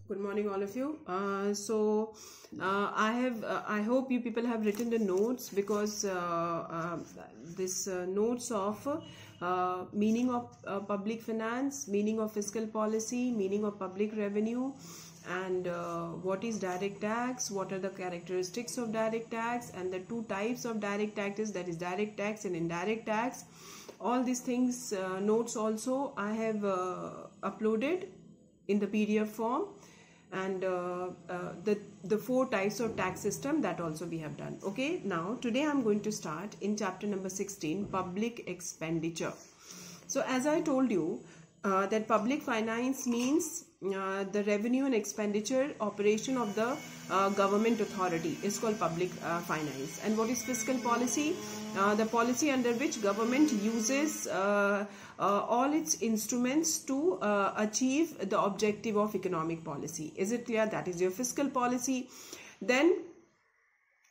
Good morning, all of you. I hope you people have written the notes because this notes of meaning of public finance, meaning of fiscal policy, meaning of public revenue, and what is direct tax, what are the characteristics of direct tax, and the two types of direct taxes, that is direct tax and indirect tax. All these things, notes also I have uploaded in the PDF form, and the four types of tax system, that also we have done. Okay, now today I'm going to start in chapter number 16, public expenditure. So as I told you that public finance means the revenue and expenditure operation of the government authority is called public finance. And what is fiscal policy? The policy under which government uses all its instruments to achieve the objective of economic policy. Is it clear? That is your fiscal policy. Then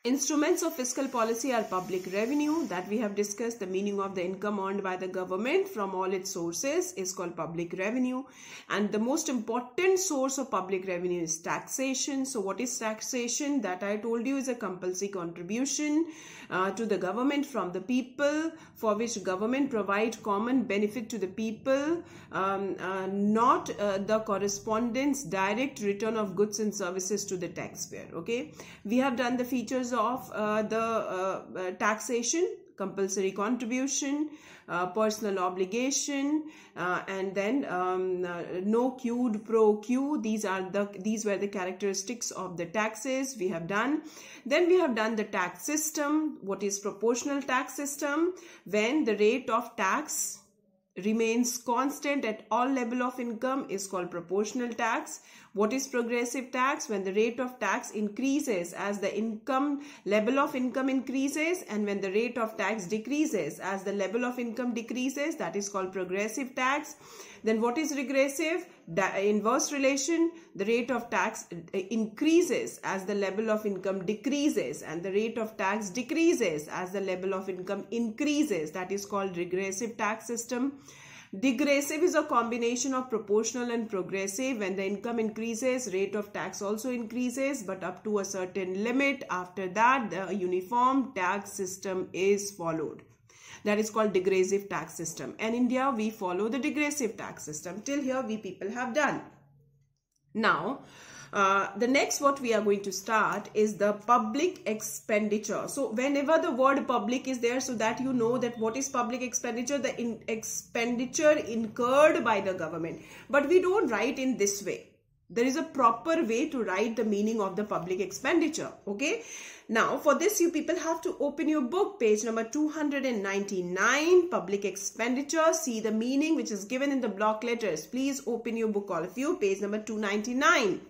instruments of fiscal policy are public revenue, that we have discussed. The meaning of the income earned by the government from all its sources is called public revenue. And the most important source of public revenue is taxation. So what is taxation? That I told you is a compulsory contribution to the government from the people, for which government provide common benefit to the people, not the correspondence direct return of goods and services to the taxpayer. Okay, we have done the features of the taxation: compulsory contribution, personal obligation, and then no quid pro quo. These were the characteristics of the taxes we have done. Then we have done the tax system. What is proportional tax system? When the rate of tax remains constant at all level of income is called proportional tax. What is progressive tax? When the rate of tax increases as the level of income increases, and when the rate of tax decreases as the level of income decreases, that is called progressive tax. Then what is regressive? Inverse relation. The rate of tax increases as the level of income decreases, and the rate of tax decreases as the level of income increases. That is called regressive tax system. Degressive is a combination of proportional and progressive. When the income increases, rate of tax also increases, but up to a certain limit. After that, the uniform tax system is followed. That is called degressive tax system. And in India, we follow the degressive tax system. Till here, we people have done. Now, the next what we are going to start is the public expenditure. So whenever the word public is there, so that you know that what is public expenditure, the expenditure incurred by the government. But we don't write in this way. There is a proper way to write the meaning of the public expenditure. Okay. Now for this, you people have to open your book, page number 299, public expenditure. See the meaning which is given in the block letters. Please open your book, all of you, page number 299.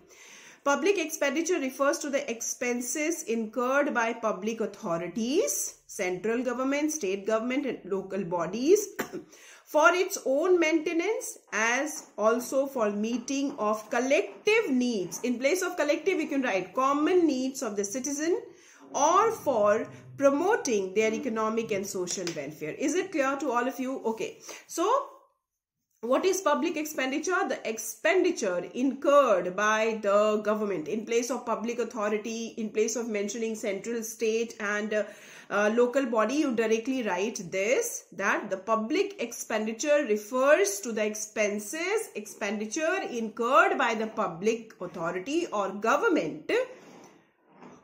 Public expenditure refers to the expenses incurred by public authorities, central government, state government, and local bodies for its own maintenance, as also for meeting of collective needs. In place of collective, you can write common needs of the citizen, or for promoting their economic and social welfare. Is it clear to all of you? Okay. So what is public expenditure? The expenditure incurred by the government. In place of public authority, in place of mentioning central, state, and local body, you directly write this, that the public expenditure refers to the expenditure incurred by the public authority or government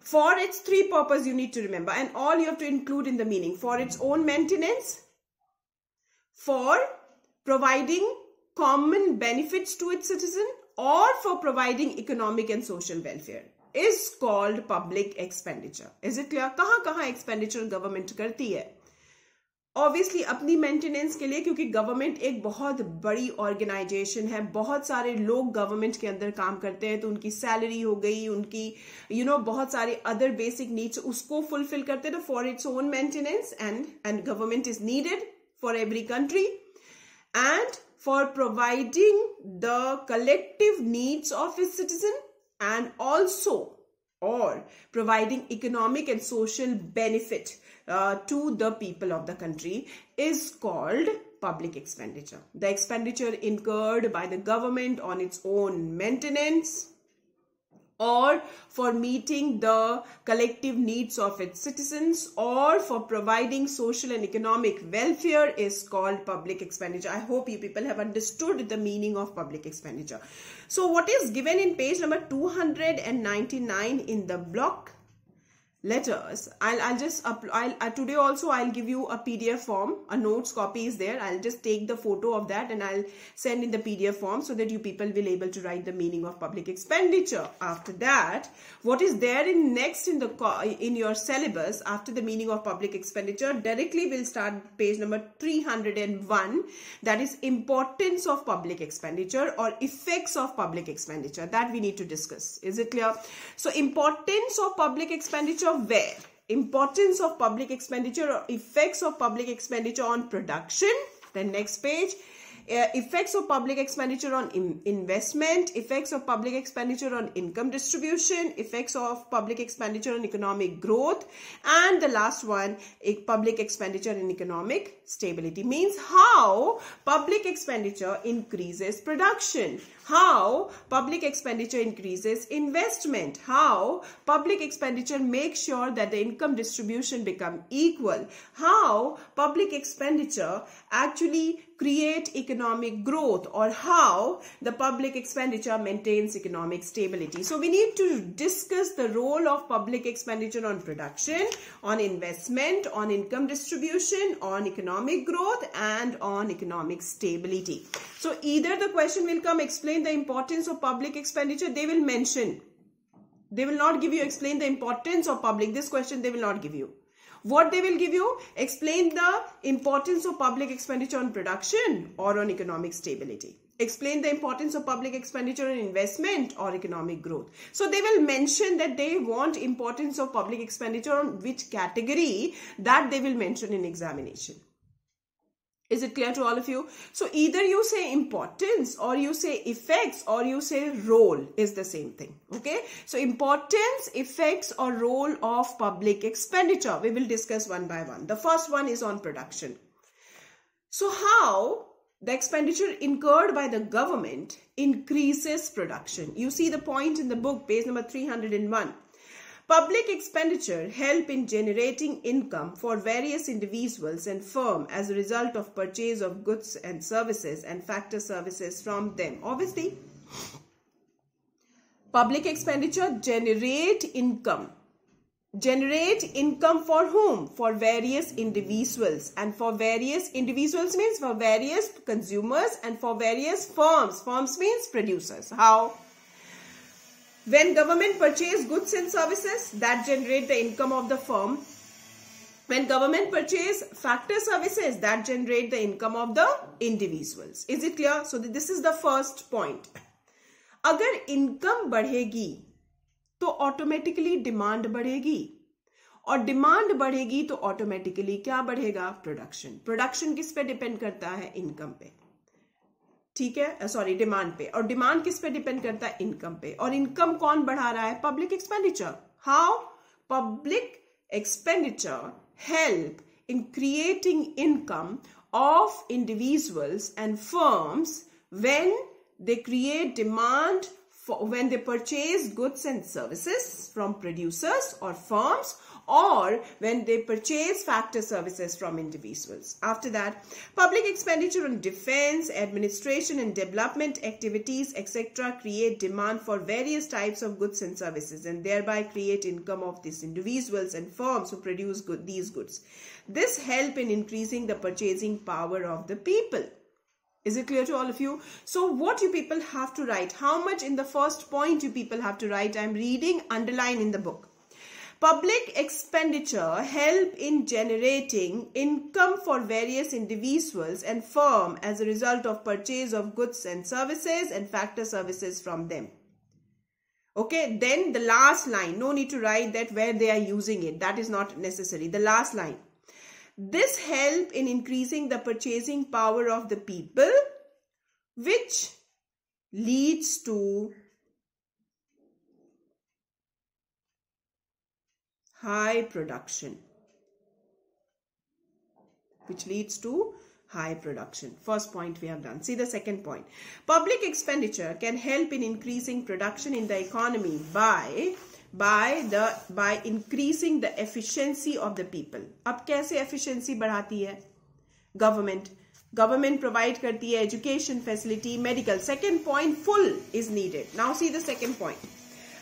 for its three purposes. You need to remember, and all you have to include in the meaning: for its own maintenance, for providing common benefits to its citizen, or for providing economic and social welfare, is called public expenditure. Is it clear? कहाँ expenditure government करती है? Obviously अपनी maintenance के लिए, क्योंकि government एक बहुत बड़ी organization है, बहुत सारे लोग government के अंदर काम करते हैं, तो उनकी salary हो गई, उनकी बहुत सारे other basic needs उसको fulfill करते हैं. तो for its own maintenance, and government is needed for every country, and for providing the collective needs of its citizen, and also or providing economic and social benefit to the people of the country, is called public expenditure. The expenditure incurred by the government on its own maintenance, or for meeting the collective needs of its citizens, or for providing social and economic welfare is called public expenditure. I hope you people have understood the meaning of public expenditure. So what is given in page number 299 in the block letters, I'll just today also I'll give you a PDF form, a notes copy is there. I'll just take the photo of that and I'll send in the PDF form so that you people will able to write the meaning of public expenditure. After that, what is there in next in your syllabus after the meaning of public expenditure, directly will start page number 301, that is importance of public expenditure or effects of public expenditure, that we need to discuss. Is it clear? So importance of public expenditure where? Importance of public expenditure or effects of public expenditure on production. Then next page, effects of public expenditure on investment, effects of public expenditure on income distribution, effects of public expenditure on economic growth, and the last one, public expenditure in economic stability. Means how public expenditure increases production, how public expenditure increases investment, how public expenditure makes sure that the income distribution become equal, how public expenditure actually create economic growth, or how the public expenditure maintains economic stability. So we need to discuss the role of public expenditure on production, on investment, on income distribution, on economic growth, and on economic stability. So either the question will come, explain the importance of public expenditure, they will mention. They will not give you explain the importance of public. This question they will not give you. What they will give you? Explain the importance of public expenditure on production or on economic stability. Explain the importance of public expenditure on investment or economic growth. So they will mention that they want importance of public expenditure on which category, that they will mention in examination. Is it clear to all of you? So either you say importance or you say effects or you say role is the same thing. Okay. So importance, effects or role of public expenditure. We will discuss one by one. The first one is on production. So how the expenditure incurred by the government increases production. You see the point in the book, page number 301. Public expenditure help in generating income for various individuals and firms as a result of purchase of goods and services and factor services from them. Obviously, public expenditure generate income. Generate income for whom? For various individuals. And for various individuals means for various consumers and for various firms. Firms means producers. How? When government purchase goods and services, that generate the income of the firm. When government purchase factor services, that generate the income of the individuals. Is it clear? So this is the first point. अगर income बढ़ेगी, तो automatically demand बढ़ेगी. और demand बढ़ेगी, तो automatically क्या बढ़ेगा? Production. Production किस पे depend करता है? Income पे. ठीक है, सॉरी डिमांड पे. और डिमांड किस पे डिपेंड करता है? इनकम पे. और इनकम कौन बढ़ा रहा है? Public expenditure. How? Public expenditure help in creating income of individuals and firms when they create demand when they purchase goods and services from producers or firms, or when they purchase factor services from individuals. After that, public expenditure on defense, administration and development activities, etc. create demand for various types of goods and services and thereby create income of these individuals and firms who produce these goods. This help in increasing the purchasing power of the people. Is it clear to all of you? So what you people have to write? How much in the first point you people have to write? I am reading, underline in the book. Public expenditure help in generating income for various individuals and firms as a result of purchase of goods and services and factor services from them. Okay, then the last line, no need to write that where they are using it. That is not necessary. The last line. This help in increasing the purchasing power of the people, which leads to high production. Which leads to high production. First point we have done. See the second point. Public expenditure can help in increasing production in the economy by increasing the efficiency of the people. अब कैसे efficiency बढ़ाती है? Government provide करती है education facility, medical. Second point, full is needed. Now see the second point.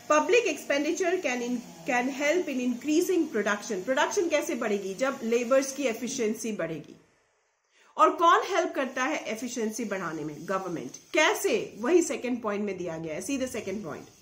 Public expenditure can help in increasing production. Production कैसे बढ़ेगी? जब labours की efficiency बढ़ेगी. और कौन हेल्प करता है efficiency बढ़ाने में? गवर्नमेंट. कैसे? वही सेकंड पॉइंट में दिया गया है. See the second point.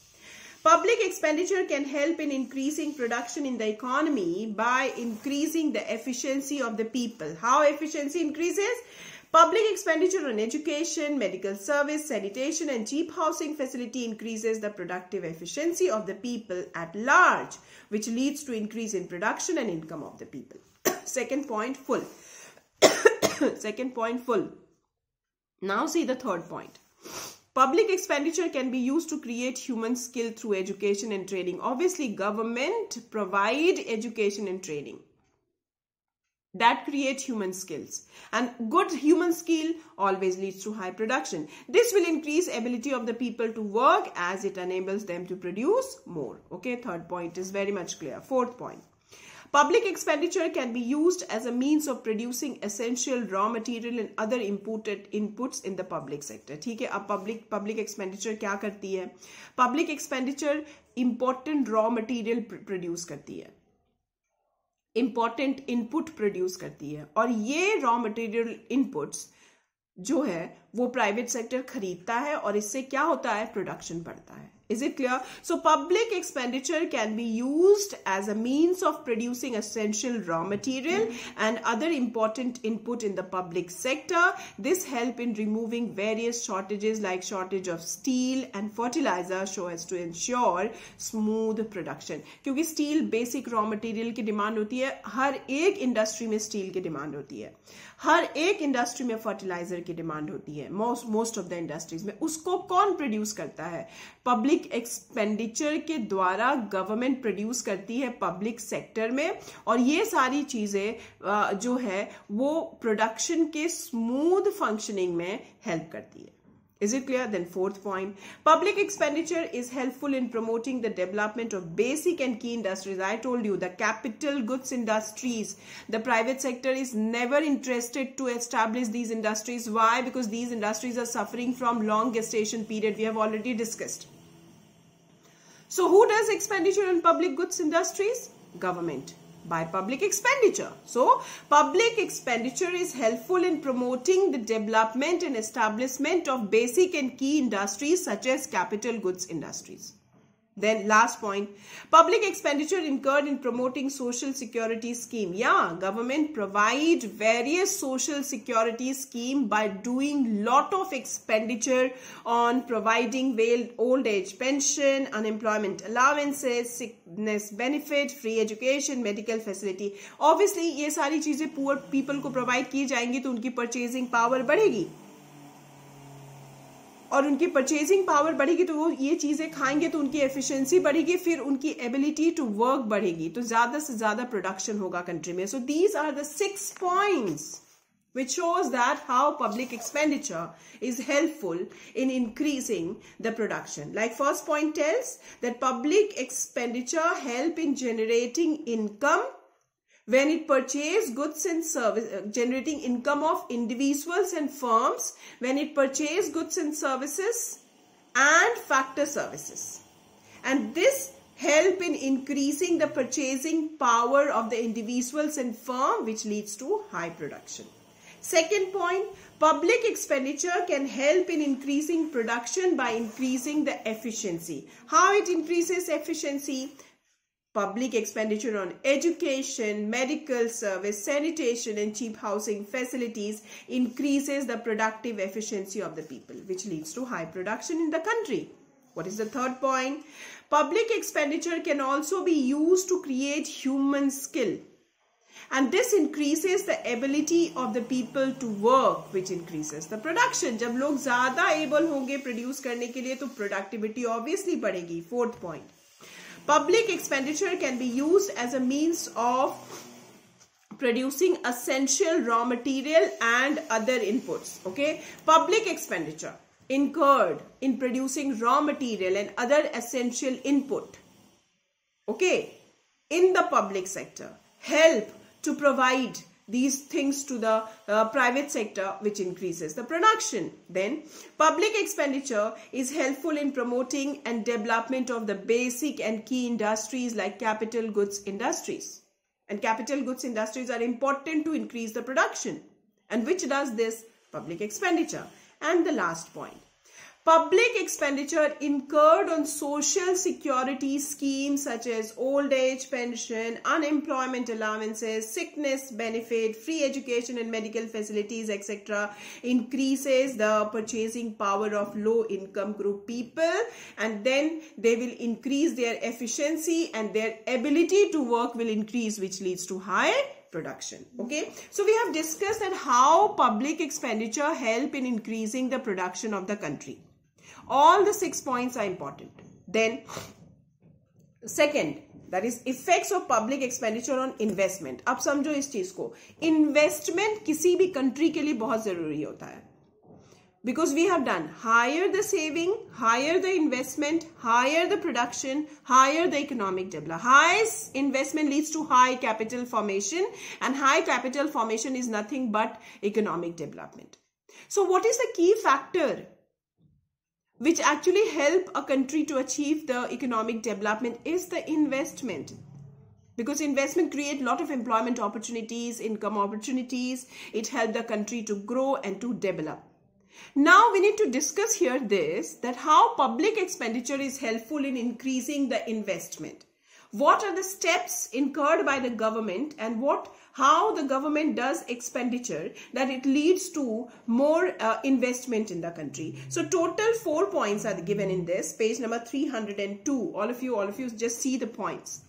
Public expenditure can help in increasing production in the economy by increasing the efficiency of the people. How efficiency increases? Public expenditure on education, medical service, sanitation and cheap housing facility increases the productive efficiency of the people at large, which leads to increase in production and income of the people. Second point, full. Second point, full. Now see the third point. Public expenditure can be used to create human skill through education and training. Obviously, government provide education and training that create human skills, and good human skill always leads to high production. This will increase ability of the people to work as it enables them to produce more. Okay, third point is very much clear. Fourth point. Public expenditure can be used as a means of producing essential raw material and other inputs in the public sector. ठीक है, अब public expenditure क्या करती है? Public expenditure important raw material produce करती है, important input produce करती है, और ये raw material inputs जो है वो प्राइवेट सेक्टर खरीदता है और इससे क्या होता है? प्रोडक्शन बढ़ता है. Is it clear? So public expenditure can be used as a means of producing essential raw material and other important input in the public sector. This help in removing various shortages like shortage of steel and fertilizer so as to ensure smooth production. क्योंकि steel basic raw material की demand होती है, हर एक industry में steel की demand होती है, हर एक इंडस्ट्री में फर्टिलाइजर की डिमांड होती है, मोस्ट ऑफ द इंडस्ट्रीज में. उसको कौन प्रोड्यूस करता है? पब्लिक एक्सपेंडिचर के द्वारा गवर्नमेंट प्रोड्यूस करती है पब्लिक सेक्टर में, और ये सारी चीजें जो है वो प्रोडक्शन के स्मूथ फंक्शनिंग में हेल्प करती है. Is it clear? Then fourth point, public expenditure is helpful in promoting the development of basic and key industries. I told you, the capital goods industries, the private sector is never interested to establish these industries. Why? Because these industries are suffering from long gestation period. We have already discussed. So who does expenditure on public goods industries? Government. By public expenditure. So, public expenditure is helpful in promoting the development and establishment of basic and key industries such as capital goods industries. Then last point, public expenditure incurred in promoting social security scheme. Yeah, government provide various social security scheme by doing lot of expenditure on providing old age pension, unemployment allowances, sickness benefit, free education, medical facility. Obviously, ये सारी चीजें poor people को provide की जाएंगी तो उनकी purchasing power बढ़ेगी, और उनकी परचेजिंग पावर बढ़ेगी तो वो ये चीजें खाएंगे तो उनकी एफिशिएंसी बढ़ेगी, फिर उनकी एबिलिटी टू वर्क बढ़ेगी, तो ज्यादा से ज्यादा प्रोडक्शन होगा कंट्री में. So these are the 6 points which shows that how public expenditure is helpful in increasing the production. Like first point tells that public expenditure help in generating income when it purchase goods and service, generating income of individuals and firms when it purchase goods and services and factor services, and this help in increasing the purchasing power of the individuals and firm, which leads to high production. Second point, public expenditure can help in increasing production by increasing the efficiency. How it increases efficiency? Public expenditure on education, medical service, sanitation and cheap housing facilities increases the productive efficiency of the people, which leads to high production in the country. What is the third point? Public expenditure can also be used to create human skill, and this increases the ability of the people to work, which increases the production. जब लोग ज़्यादा able होंगे produce करने के लिए तो productivity obviously बढ़ेगी. Fourth point, public expenditure can be used as a means of producing essential raw material and other inputs. Okay, public expenditure incurred in producing raw material and other essential input, okay, in the public sector help to provide these things to the private sector, which increases the production. Then public expenditure is helpful in promoting and development of the basic and key industries like capital goods industries. And capital goods industries are important to increase the production. And which does this? Public expenditure. And the last point, public expenditure incurred on social security schemes such as old age pension, unemployment allowances, sickness benefit, free education and medical facilities, etc. increases the purchasing power of low income group people, and then they will increase their efficiency and their ability to work will increase, which leads to high production. Okay, so we have discussed that how public expenditure help in increasing the production of the country. All the 6 points are important. Then second, that is effects of public expenditure on investment. अब समझो इस चीज को, investment किसी भी country के लिए बहुत जरूरी होता है, because we have done higher the saving, higher the investment, higher the production, higher the economic development. High investment leads to high capital formation, and high capital formation is nothing but economic development. So what is the key factor which actually help a country to achieve the economic development? Is the investment, because investment create a lot of employment opportunities, income opportunities. It helps the country to grow and to develop. Now we need to discuss here this, that how public expenditure is helpful in increasing the investment. What are the steps incurred by the government, and how the government does expenditure that it leads to more investment in the country. So total 4 points are given in this, page number 302. All of you just see the points.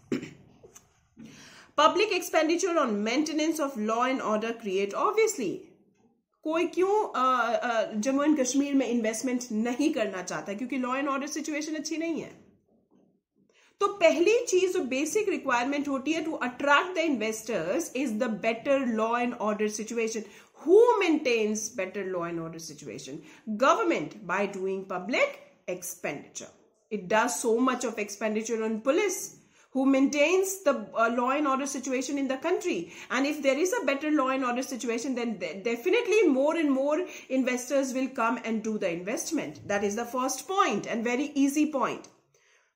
Public expenditure on maintenance of law and order create, obviously कोई क्यों Jammu and Kashmir में investment नहीं करना चाहता, क्योंकि law and order situation अच्छी नहीं है. तो पहली चीज जो बेसिक रिक्वायरमेंट होती है to attract the investors is the better law and order situation. Who maintains better law and order situation? Government, by doing public expenditure. It does so much of expenditure on police, who maintains the law and order situation in the country. And if there is a better law and order situation, then definitely more and more investors will come and do the investment. That is the first point, and very easy point.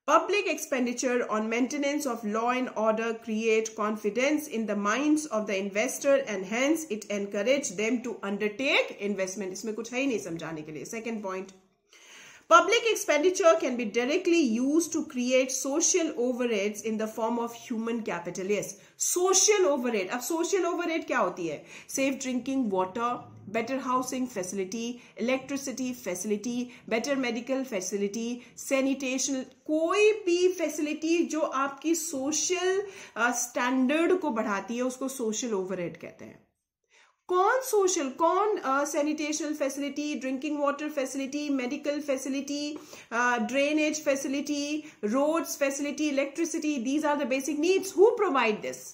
Public expenditure on maintenance of law and order create confidence in the minds of the investor, and hence it encourage them to undertake investment. इसमें कुछ है ही नहीं समझाने के लिए. Second point, public expenditure can be directly used to create social overheads in the form of human capital. Yes, social overhead. अब social overhead क्या होती है? Safe drinking water, better housing facility, electricity facility, better medical facility, sanitation. कोई भी facility जो आपकी social standard को बढ़ाती है उसको social overhead कहते हैं. कौन सोशल, कौन sanitation facility, drinking water facility, medical facility, drainage facility, roads facility, electricity, these are the basic needs. Who provide this?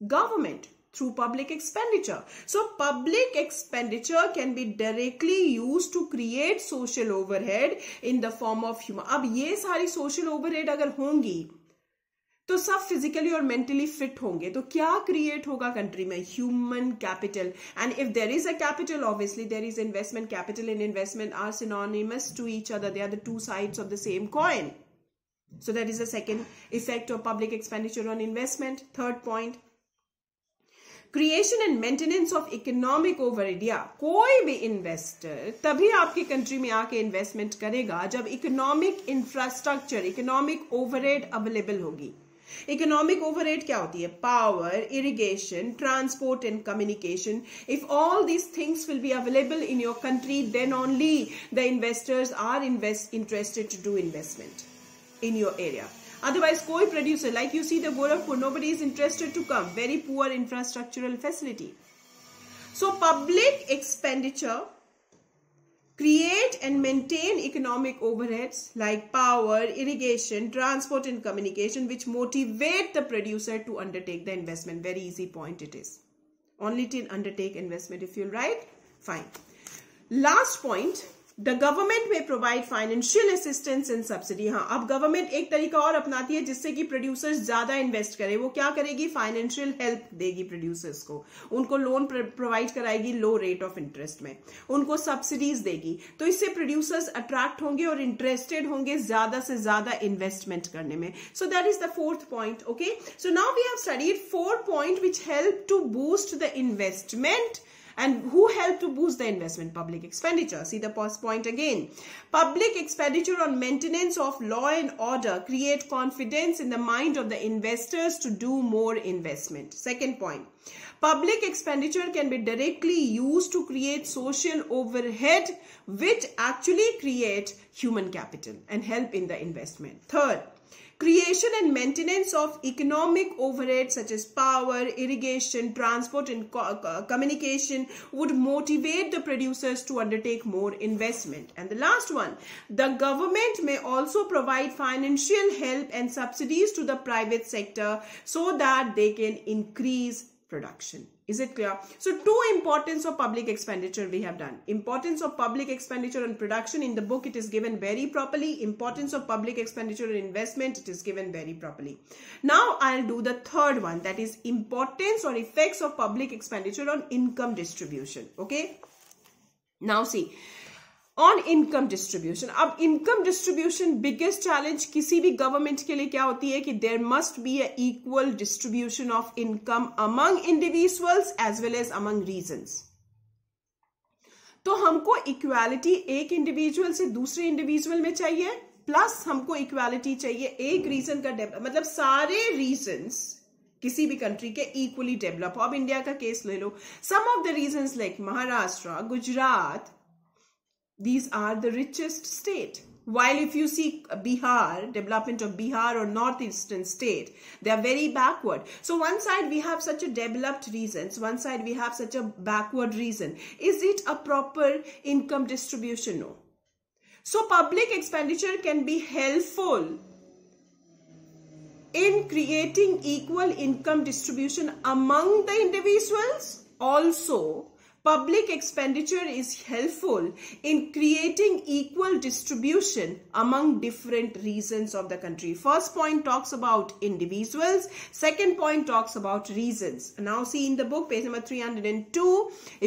Government through public expenditure. So public expenditure can be directly used to create social overhead in the form of human. अब ये सारी social overhead अगर होंगी तो सब physically और mentally fit होंगे, तो क्या क्रिएट होगा कंट्री में? Human capital. And if there is a capital, obviously there is investment. Capital and investment are synonymous to each other. They are the two sides of the same coin. So that is the second effect of public expenditure on investment. Third point, creation and maintenance of economic overhead. या कोई भी investor तभी आपकी country में आके investment करेगा जब economic infrastructure, economic overhead available होगी. इकोनॉमिक ओवरहेड क्या होती है? Power, irrigation, transport and communication. If all these things will be available in your country, then only the investors are interested to do investment in your area. Otherwise, कोई producer, like you see the Gorakhpur, nobody is interested to come. Very poor infrastructural facility. So public expenditure create and maintain economic overheads like power, irrigation, transport and communication, which motivate the producer to undertake the investment. Very easy point it is. Only to undertake investment if you'll write. Fine. Last point, the government may provide financial assistance and subsidy. हाँ, अब government एक तरीका और अपनाती है जिससे कि producers ज्यादा इन्वेस्ट करे. वो क्या करेगी? फाइनेंशियल हेल्प देगी प्रोड्यूसर्स को. उनको लोन प्रोवाइड कराएगी लो रेट ऑफ इंटरेस्ट में. उनको सब्सिडीज देगी. तो इससे प्रोड्यूसर्स अट्रैक्ट होंगे और इंटरेस्टेड होंगे ज्यादा से ज्यादा इन्वेस्टमेंट करने में. So that is the fourth point. Okay, so now we have studied 4 points which help to boost the investment. And who help to boost the investment? Public expenditure. See the first point again. Public expenditure on maintenance of law and order create confidence in the mind of the investors to do more investment. Second point. Public expenditure can be directly used to create social overhead which actually create human capital and help in the investment. Third, creation and maintenance of economic overhead such as power, irrigation, transport and communication would motivate the producers to undertake more investment. And the last one, the government may also provide financial help and subsidies to the private sector so that they can increase production. Is it clear? So 2 importance of public expenditure we have done. Importance of public expenditure on production, in the book it is given very properly. Importance of public expenditure on investment, it is given very properly. Now I'll do the third one, that is importance or effects of public expenditure on income distribution. Okay, now see, on income distribution. अब income distribution biggest challenge किसी भी government के लिए क्या होती है कि there must be a equal distribution of income among individuals as well as among regions. तो हमको इक्वालिटी एक इंडिविजुअल से दूसरे इंडिविजुअल में चाहिए, प्लस हमको इक्वालिटी चाहिए एक रीजन का डेवलप, मतलब सारे रीजन्स किसी भी कंट्री के इक्वली डेवलप हो. अब इंडिया का केस ले लो. Some of the regions like Maharashtra, Gujarat, these are the richest state. While if you see Bihar, development of Bihar or northeastern state, they are very backward. So one side we have such a developed regions, one side we have such a backward region. Is it a proper income distribution? No. So public expenditure can be helpful in creating equal income distribution among the individuals. Also, public expenditure is helpful in creating equal distribution among different regions of the country. First point talks about individuals. Second point talks about regions. Now see in the book, page number 302,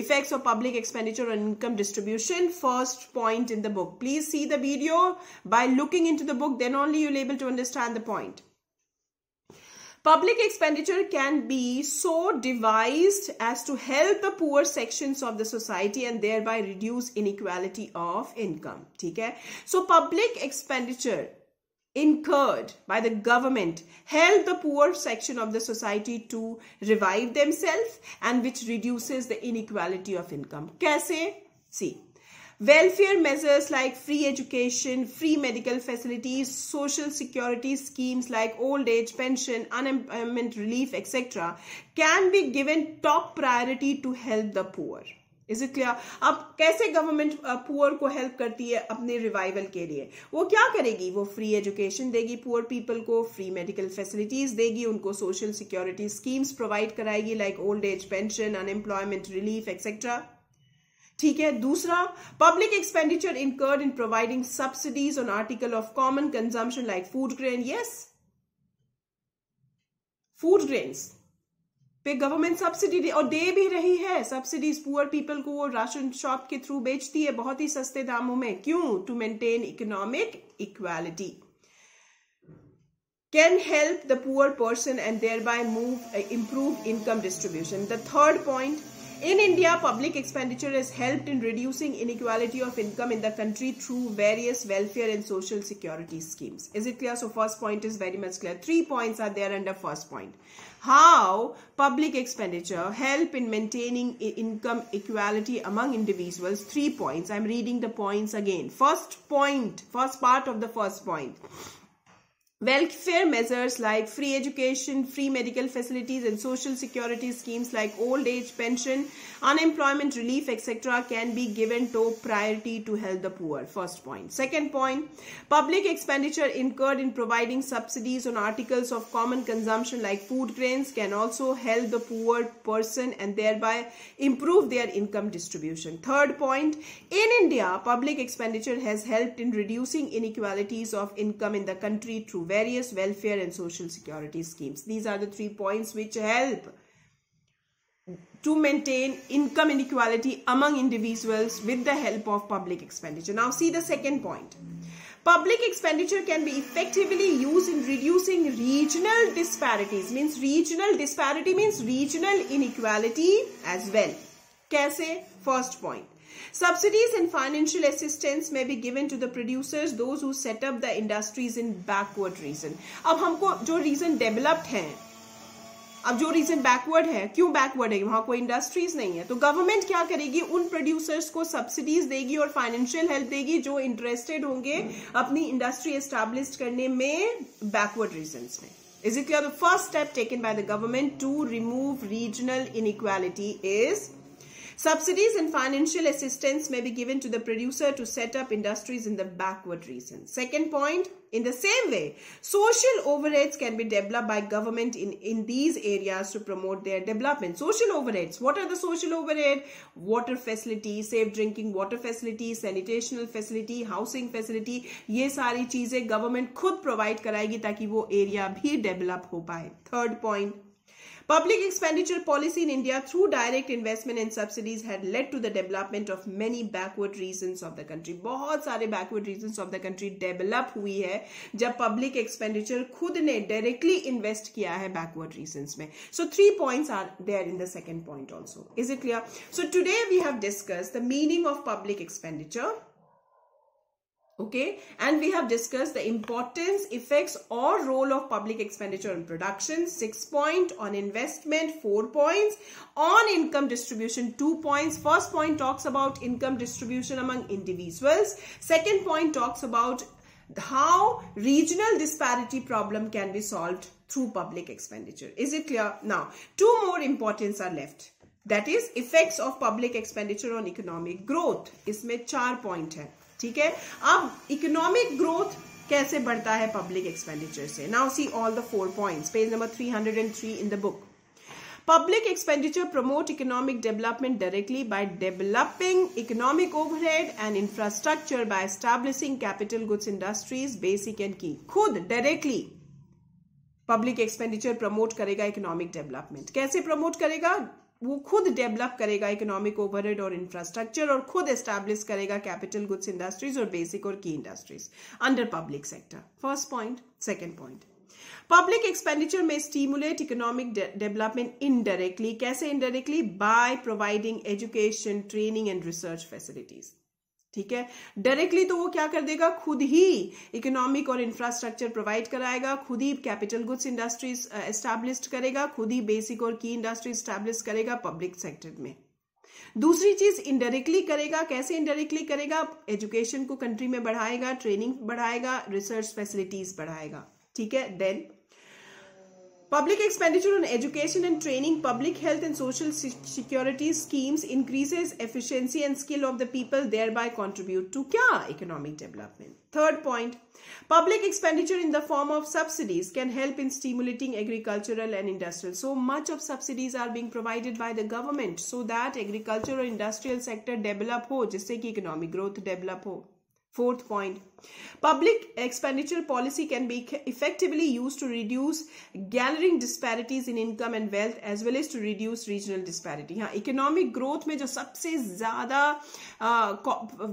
effects of public expenditure on income distribution. First point in the book. Please see the video. By looking into the book, then only you'll be able to understand the point. Public expenditure can be so devised as to help the poor sections of the society and thereby reduce inequality of income. ठीक है? So public expenditure incurred by the government help the poor section of the society to revive themselves and which reduces the inequality of income. कैसे? See. Welfare measures like free education, free medical facilities, social security schemes like old age pension, unemployment relief, etc. can be given top priority to help the poor. Is it clear? अब कैसे government poor को help करती है अपने revival के लिए? वो क्या करेगी? वो फ्री एजुकेशन देगी पुअर पीपल को, फ्री मेडिकल फैसिलिटीज देगी, उनको सोशल सिक्योरिटी स्कीम्स प्रोवाइड कराएगी like old age pension, unemployment relief etcetera. ठीक है. दूसरा, public expenditure incurred in providing subsidies on article of common consumption like food grain. Yes, food grains पे government subsidy और दे भी रही है. सब्सिडीज पुअर पीपल को वो राशन शॉप के थ्रू बेचती है बहुत ही सस्ते दामों में. क्यों? To maintain economic equality. Can help the poor person and thereby improve income distribution. The third point, in India, public expenditure has helped in reducing inequality of income in the country through various welfare and social security schemes. Is it clear? So first point is very much clear. 3 points are there under first point. How public expenditure help in maintaining income equality among individuals. 3 points. I'm reading the points again. First point, first part of the first point. Welfare measures like free education, free medical facilities, and social security schemes like old age pension, unemployment relief, etc. can be given top priority to help the poor. First point. Second point, public expenditure incurred in providing subsidies on articles of common consumption like food grains can also help the poor person and thereby improve their income distribution. Third point, in India, public expenditure has helped in reducing inequalities of income in the country through various welfare and social security schemes. These are the 3 points which help to maintain income inequality among individuals with the help of public expenditure. Now see the second point. Public expenditure can be effectively used in reducing regional disparities. Regional disparity means regional inequality as well. Kaise? First point. Subsidies and financial assistance may be given to the producers, those who set up the industries in backward region. अब हमको जो region developed है, अब जो reason backward है, क्यों backward है? वहां कोई इंडस्ट्रीज नहीं है, तो गवर्नमेंट क्या करेगी? उन प्रोड्यूसर्स को सब्सिडीज देगी और फाइनेंशियल हेल्प देगी जो इंटरेस्टेड होंगे अपनी इंडस्ट्री एस्टैब्लिश करने में बैकवर्ड रीजन्स में. Is it clear? The first step taken by the government to remove regional inequality is subsidies and financial assistance may be given to the producer to set up industries in the backward region. Second point, in the same way, social overheads can be developed by government in these areas to promote their development. Social overheads. What are the social overhead? Water facility, safe drinking water facility, sanitation facility, housing facility. ये सारी चीजें government खुद provide कराएगी ताकि वो area भी develop हो पाए. Third point, public expenditure policy in India through direct investment and subsidies had led to the development of many backward regions of the country. बहुत सारे backward regions of the country develop हुई है जब public expenditure खुद ने directly invest किया है backward regions में. So 3 points are there in the second point also. Is it clear? So today we have discussed the meaning of public expenditure. Okay, and we have discussed the importance, effects or role of public expenditure on production. 6 points on investment, 4 points on income distribution, 2 points. First point talks about income distribution among individuals. Second point talks about how regional disparity problem can be solved through public expenditure. Is it clear? Now, 2 more importance are left. That is effects of public expenditure on economic growth. इसमें 4 point है. ठीक है, अब economic growth कैसे बढ़ता है public expenditure से? Now see all the 4 points, page number 303 in the book. Public expenditure promote economic development directly by developing economic overhead and infrastructure by establishing capital goods industries, basic and key. खुद directly public expenditure promote करेगा economic development. कैसे promote करेगा? वो खुद develop करेगा economic overhead और infrastructure और खुद एस्टैब्लिश करेगा कैपिटल गुड्स इंडस्ट्रीज और बेसिक और की industries under public sector. First point. Second point, public expenditure में स्टिमुलेट इकोनॉमिक डेवलपमेंट इनडायरेक्टली. कैसे indirectly? By providing education, training and research facilities. ठीक है, डायरेक्टली तो वो क्या कर देगा? खुद ही इकोनॉमिक और इंफ्रास्ट्रक्चर प्रोवाइड कराएगा, खुद ही कैपिटल गुड्स इंडस्ट्रीज एस्टैब्लिश करेगा, खुद ही बेसिक और की इंडस्ट्री एस्टैब्लिश करेगा पब्लिक सेक्टर में. दूसरी चीज इनडायरेक्टली करेगा. कैसे इनडायरेक्टली करेगा? एजुकेशन को कंट्री में बढ़ाएगा, ट्रेनिंग बढ़ाएगा, रिसर्च फैसिलिटीज बढ़ाएगा. ठीक है, then public expenditure on education and training, public health and social security schemes increases efficiency and skill of the people, thereby contribute to kya? Economic development. Third point, public expenditure in the form of subsidies can help in stimulating agricultural and industrial. So much of subsidies are being provided by the government so that agricultural or industrial sector develop ho, jisse ki economic growth develop ho. Fourth point, public expenditure policy can be effectively used to reduce glaring disparities in income and wealth as well as to reduce regional disparity. हाँ, economic growth में जो सबसे ज्यादा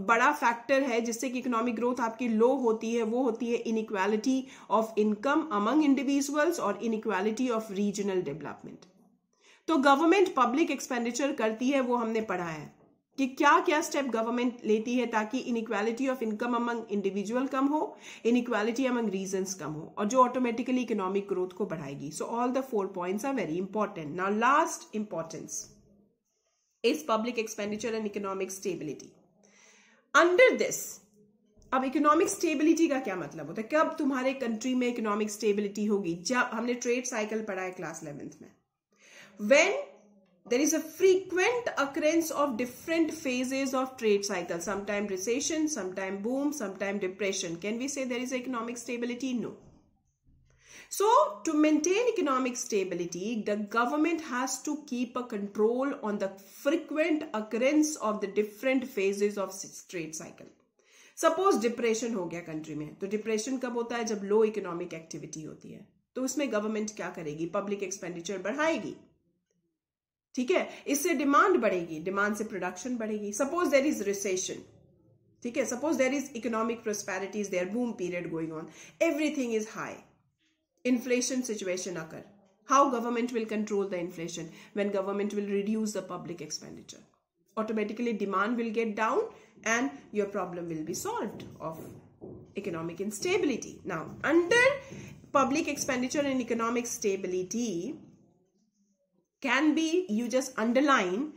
बड़ा factor है जिससे कि economic growth आपकी लो होती है वो होती है inequality of income among individuals और इनइक्वालिटी ऑफ रीजनल डेवलपमेंट. तो गवर्नमेंट पब्लिक एक्सपेंडिचर करती है वो हमने पढ़ा है कि क्या क्या स्टेप गवर्नमेंट लेती है ताकि inequality of income among individual कम हो, इनइक्वालिटी अमंग रीजन्स कम हो और जो ऑटोमेटिकली इकोनॉमिक ग्रोथ को बढ़ाएगी. So all the 4 points are very important. Now last importance is public expenditure and economic stability. Under this अब इकोनॉमिक स्टेबिलिटी का क्या मतलब होता है? कब तुम्हारे कंट्री में इकोनॉमिक स्टेबिलिटी होगी? जब हमने ट्रेड साइकिल पढ़ा है क्लास 11th में, when there is a frequent occurrence of different phases of trade cycle, sometime recession, sometime boom, sometime depression. Can we say there is economic stability? No. So to maintain economic stability, the government has to keep a control on the frequent occurrence of the different phases of trade cycle. Suppose depression हो गया country में, तो depression कब होता है? जब low economic activity होती है। तो उसमें गवर्नमेंट क्या करेगी? पब्लिक एक्सपेंडिचर बढ़ाएगी, ठीक है, इससे डिमांड बढ़ेगी, डिमांड से प्रोडक्शन बढ़ेगी। सपोज देयर इज रिसेशन, ठीक है, suppose there is economic prosperity is there, boom period going on, everything is high, inflation situation occur. How government will control the inflation? When government will reduce the public expenditure, automatically demand will get down and your problem will be solved of economic instability. Now, under public expenditure and economic stability can be, you just underline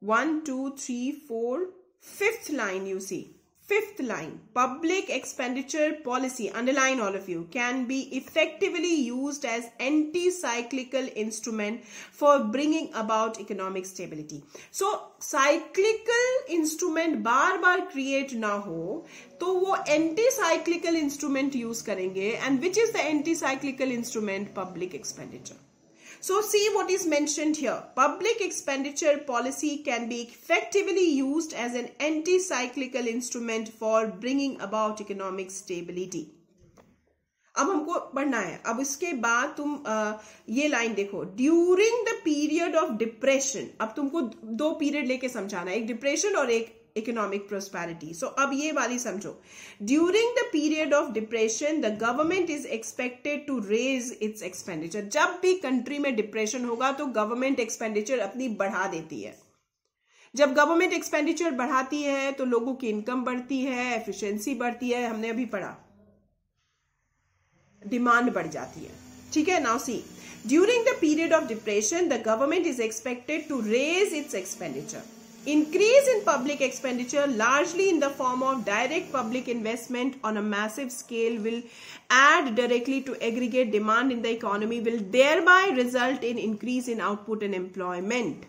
1, 2, 3, 4, 5th line, you see. 5th line, public expenditure policy, underline all of you, can be effectively used as anti-cyclical instrument for bringing about economic stability. So cyclical instrument bar bar create ना हो तो वो anti-cyclical instrument use करेंगे, and which is the anti-cyclical instrument? Public expenditure. So see what is mentioned here. Public expenditure policy can be effectively used as an anti-cyclical instrument for bringing about economic stability. अब हमको पढ़ना है। अब इसके बाद तुम ये लाइन देखो, during the period of depression. अब तुमको दो पीरियड लेके समझाना है, एक डिप्रेशन और एक इकोनॉमिक प्रोस्पेरिटी। सो अब ये वाली समझो, during the period of depression the government is expected to raise its expenditure. जब भी कंट्री में डिप्रेशन होगा तो गवर्नमेंट एक्सपेंडिचर अपनी बढ़ा देती है। जब गवर्नमेंट एक्सपेंडिचर बढ़ाती है तो लोगों की इनकम बढ़ती है, एफिशिएंसी बढ़ती है, हमने अभी पढ़ा, डिमांड बढ़ जाती है, ठीक है। Now see, during the period of depression the government is expected to raise its expenditure. Increase in public expenditure, largely in the form of direct public investment on a massive scale, will add directly to aggregate demand in the economy, will thereby result in increase in output and employment.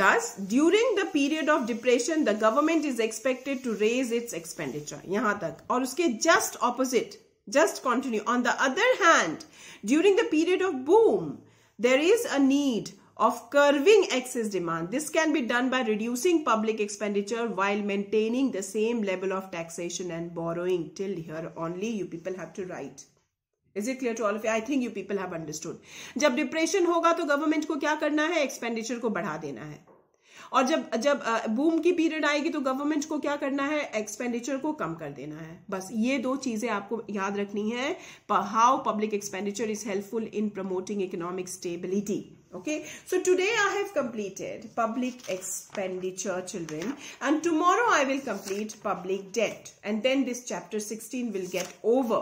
Thus, during the period of depression, the government is expected to raise its expenditure. यहाँ तक, और उसके just opposite, just continue. On the other hand, during the period of boom, there is a need of curbing excess demand. This can be done by reducing public expenditure while maintaining the same level of taxation and borrowing. Till here only you people have to write. Is it clear to all of you? I think you people have understood. जब depression होगा तो government को क्या करना है? Expenditure को बढ़ा देना है। और जब बूम की पीरियड आएगी तो गवर्नमेंट को क्या करना है? एक्सपेंडिचर को कम कर देना है। बस ये दो चीजें आपको याद रखनी है। How public expenditure is helpful in promoting economic stability. Okay, so today I have completed public expenditure, children, and tomorrow I will complete public debt, and then this chapter 16 will get over,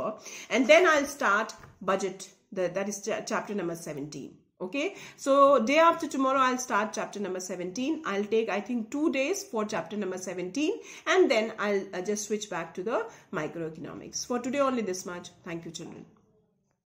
and then I'll start budget. That is chapter number 17. Okay, so day after tomorrow I'll start chapter number 17. I'll take, I think, 2 days for chapter number 17, and then I'll just switch back to the microeconomics. For today only this much. Thank you, children.